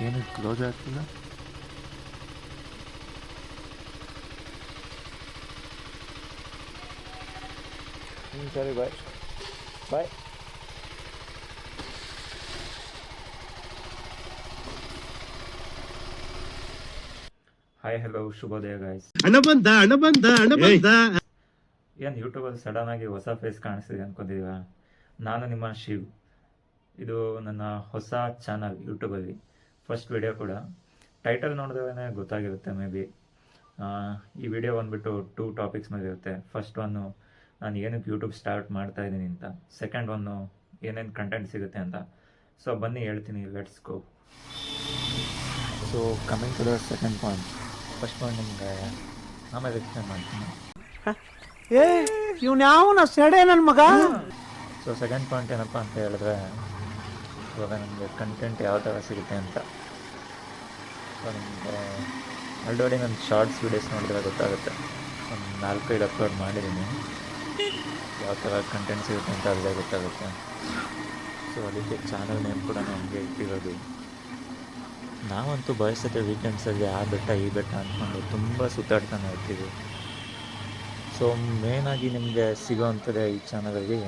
ಏನು ಕ್ಲೋಸ್ ಆಗ್ತಿಲ್ಲ. ಸರಿ ಬಾಯ್ ಬಾಯ್. ಹಾಯ್ ಹಲೋ ಶುಭೋದಯ ಗಾಯ್ಸ್. ಹಣ ಬಂದ ಏನು ಯೂಟ್ಯೂಬಲ್ಲಿ ಸಡನ್ ಆಗಿ ಹೊಸ ಫೇಸ್ ಕಾಣಿಸ್ತಿದೆ ಅನ್ಕೊಂಡಿದೀವ. ನಾನು ನಿಮ್ಮ ಶಿವ್. ಇದು ನನ್ನ ಹೊಸ ಚಾನಲ್ ಯೂಟ್ಯೂಬಲ್ಲಿ ಫಸ್ಟ್ ವಿಡಿಯೋ ಕೂಡ. ಟೈಟಲ್ ನೋಡಿದ್ರೆ ಗೊತ್ತಾಗಿರುತ್ತೆ ಮೇ ಬಿ. ಈ ವಿಡಿಯೋ ಬಂದುಬಿಟ್ಟು 2 ಟಾಪಿಕ್ಸ್ ಮೇಲೆ ಇರುತ್ತೆ. ಫಸ್ಟ್ ಒನ್ನು ನಾನು ಏನಕ್ಕೆ ಯೂಟ್ಯೂಬ್ ಸ್ಟಾರ್ಟ್ ಮಾಡ್ತಾ ಇದ್ದೀನಿ ಅಂತ, ಸೆಕೆಂಡ್ ಒನ್ನು ಏನೇನು ಕಂಟೆಂಟ್ ಸಿಗುತ್ತೆ ಅಂತ. ಸೊ ಬನ್ನಿ ಹೇಳ್ತೀನಿ, let's go. So coming to the second point. First point ನಿಮ್ಗೆ ಆಮೇಲೆ ಎಕ್ಸ್ಪ್ಲೇನ್ ಮಾಡ್ತೀನಿ. ಇವ್ನು ಯಾವನ ಸೆಡೆ ನನ್ನ ಮಗ. ಸೊ ಸೆಕೆಂಡ್ ಪಾಯಿಂಟ್ ಏನಪ್ಪ ಅಂತ ಹೇಳಿದ್ರೆ, ಇವಾಗ ನಮಗೆ ಕಂಟೆಂಟ್ ಯಾವ ಥರ ಸಿಗುತ್ತೆ ಅಂತ. ಸೊ ನಿಮಗೆ ಆಲ್ರೆಡಿ ನಾನು ಶಾರ್ಟ್ಸ್ ವೀಡಿಯೋಸ್ ನೋಡಿದ್ರೆ ಗೊತ್ತಾಗುತ್ತೆ. ಒಂದು 4-5 ಅಪ್ಲೋಡ್ ಮಾಡಿದ್ದೀನಿ. ಯಾವ ಥರ ಕಂಟೆಂಟ್ ಸಿಗುತ್ತೆ ಅಂತ ಅಲ್ಲೇ ಗೊತ್ತಾಗುತ್ತೆ. ಸೊ ಅದಕ್ಕೆ ಚಾನಲ್ ನೇಮ್ ಕೂಡ ನಮಗೆ ಇಟ್ಟಿರೋದು. ನಾವಂತೂ ಬಯಸುತ್ತೆ ವೀಕೆಂಡ್ಸಲ್ಲಿ ಆ ಬೆಟ್ಟ ಈ ಬೆಟ್ಟ ಅಂದ್ಕೊಂಡು ತುಂಬ ಸುತ್ತಾಡ್ತಾನೆ ಇರ್ತೀವಿ. ಸೊ ಮೇನಾಗಿ ನಿಮಗೆ ಸಿಗೋವಂಥದ್ದೇ ಈ ಚಾನಲಲ್ಲಿ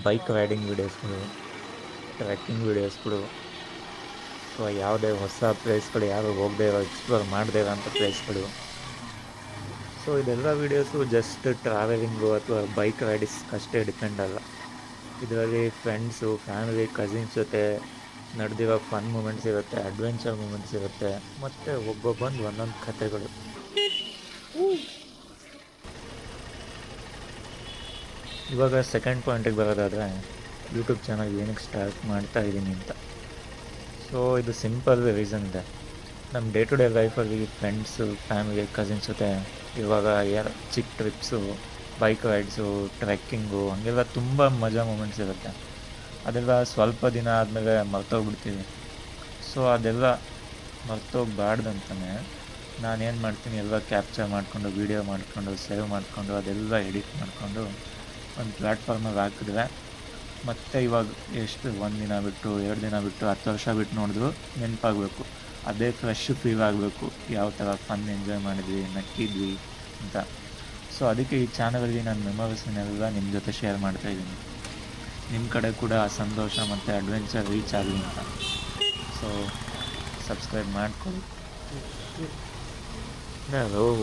ಬೈಕ್ ರೈಡಿಂಗ್ ವೀಡಿಯೋಸ್ಗಳು, ಟ್ರೆಕ್ಕಿಂಗ್ ವೀಡಿಯೋಸ್ಗಳು, ಸೊ ಯಾವುದೇ ಹೊಸ ಪ್ಲೇಸ್ಗಳು ಯಾರು ಹೋಗದೇ ಇರೋ, ಎಕ್ಸ್ಪ್ಲೋರ್ ಮಾಡದೇ ಇರೋಂಥ ಪ್ಲೇಸ್ಗಳು. ಸೊ ಇದೆಲ್ಲ ವೀಡಿಯೋಸು ಜಸ್ಟ್ ಟ್ರಾವೆಲಿಂಗು ಅಥವಾ ಬೈಕ್ ರೈಡಿಸ್ ಅಷ್ಟೇ ಡಿಪೆಂಡ್ ಅಲ್ಲ. ಇದರಲ್ಲಿ ಫ್ರೆಂಡ್ಸು, ಫ್ಯಾಮಿಲಿ, ಕಸಿನ್ಸ್ ಜೊತೆ ನಡೆದಿರೋ ಫನ್ ಮೂಮೆಂಟ್ಸ್ ಇರುತ್ತೆ, ಅಡ್ವೆಂಚರ್ ಮೂಮೆಂಟ್ಸ್ ಇರುತ್ತೆ, ಮತ್ತು ಒಬ್ಬೊಬ್ಬಂದು ಒಂದೊಂದು ಕಥೆಗಳು. ಇವಾಗ ಸೆಕೆಂಡ್ ಪಾಯಿಂಟಿಗೆ ಬರೋದಾದರೆ, ಯೂಟ್ಯೂಬ್ ಚಾನಲ್ ಏನಕ್ಕೆ ಸ್ಟಾರ್ಟ್ ಮಾಡ್ತಾ ಇದ್ದೀನಿ ಅಂತ. ಸೊ ಇದು ಸಿಂಪಲ್ ರೀಸನ್ ಇದೆ. ನಮ್ಮ ಡೇ ಟು ಡೇ ಲೈಫಲ್ಲಿ ಫ್ರೆಂಡ್ಸು, ಫ್ಯಾಮಿಲಿ, ಕಸಿನ್ಸ್ ಜೊತೆ ಇವಾಗ ಚಿಕ್ಕ ಟ್ರಿಪ್ಸು, ಬೈಕ್ ರೈಡ್ಸು, ಟ್ರೆಕ್ಕಿಂಗು, ಹಂಗೆಲ್ಲ ತುಂಬ ಮಜಾ ಮೂಮೆಂಟ್ಸ್ ಇರುತ್ತೆ. ಅದೆಲ್ಲ ಸ್ವಲ್ಪ ದಿನ ಆದಮೇಲೆ ಮರ್ತೋಗ್ಬಿಡ್ತೀವಿ. ಸೊ ಅದೆಲ್ಲ ಮರ್ತೋಗ್ಬಾರ್ದಂತಾನೆ ನಾನೇನು ಮಾಡ್ತೀನಿ, ಎಲ್ಲ ಕ್ಯಾಪ್ಚರ್ ಮಾಡಿಕೊಂಡು, ವೀಡಿಯೋ ಮಾಡಿಕೊಂಡು, ಸೇವ್ ಮಾಡಿಕೊಂಡು, ಅದೆಲ್ಲ ಎಡಿಟ್ ಮಾಡಿಕೊಂಡು ಒಂದು ಪ್ಲ್ಯಾಟ್ಫಾರ್ಮಾಗಿ ಹಾಕಿದ್ರೆ ಮತ್ತು ಇವಾಗ ಎಷ್ಟು 1 ದಿನ ಬಿಟ್ಟು, 2 ದಿನ ಬಿಟ್ಟು, 10 ವರ್ಷ ಬಿಟ್ಟು ನೋಡಿದ್ರು ನೆನಪಾಗಬೇಕು. ಅದೇ ಫ್ರೆಶ್ ಫೀಲ್ ಆಗಬೇಕು, ಯಾವ ಥರ ಫನ್ ಎಂಜಾಯ್ ಮಾಡಿದ್ವಿ, ನಕ್ಕಿದ್ವಿ ಅಂತ. ಸೊ ಅದಕ್ಕೆ ಈ ಚಾನಲಲ್ಲಿ ನಾನು ಮೆಮೊರೀಸ್ನೆಲ್ಲ ನಿಮ್ಮ ಜೊತೆ ಶೇರ್ ಮಾಡ್ತಾಯಿದ್ದೀನಿ. ನಿಮ್ಮ ಕಡೆ ಕೂಡ ಆ ಸಂತೋಷ ಮತ್ತು ಅಡ್ವೆಂಚರ್ ರೀಚ್ ಆಗಲಿ ಅಂತ. ಸೊ ಸಬ್ಸ್ಕ್ರೈಬ್ ಮಾಡ್ಕೊಳ್ಳಿ.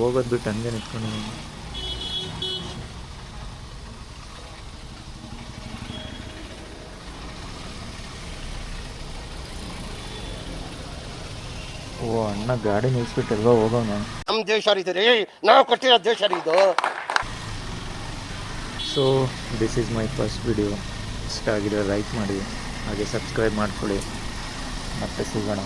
ಹೋಗೋದು ಬಿಟ್ಟು ಹಂಗೆ ನಿಂತ್ಕೊಂಡು ಅಣ್ಣ ಗಾಡಿ ನಿಲ್ಸ್ಬಿಟ್ಟು ಎಲ್ಲ ಹೋಗೋಣ. ನಮ್ಮ ದೇಶ ರೀ, ನಾವು ಕೊಟ್ಟಿರೋ ದೇಶ ಇದು. So this is my first video. ಇಷ್ಟ ಆಗಿದೆ ಲೈಕ್ ಮಾಡಿ, ಹಾಗೆ ಸಬ್ಸ್ಕ್ರೈಬ್ ಮಾಡ್ಕೊಳ್ಳಿ. ಮತ್ತೆ ಸಿಗೋಣ.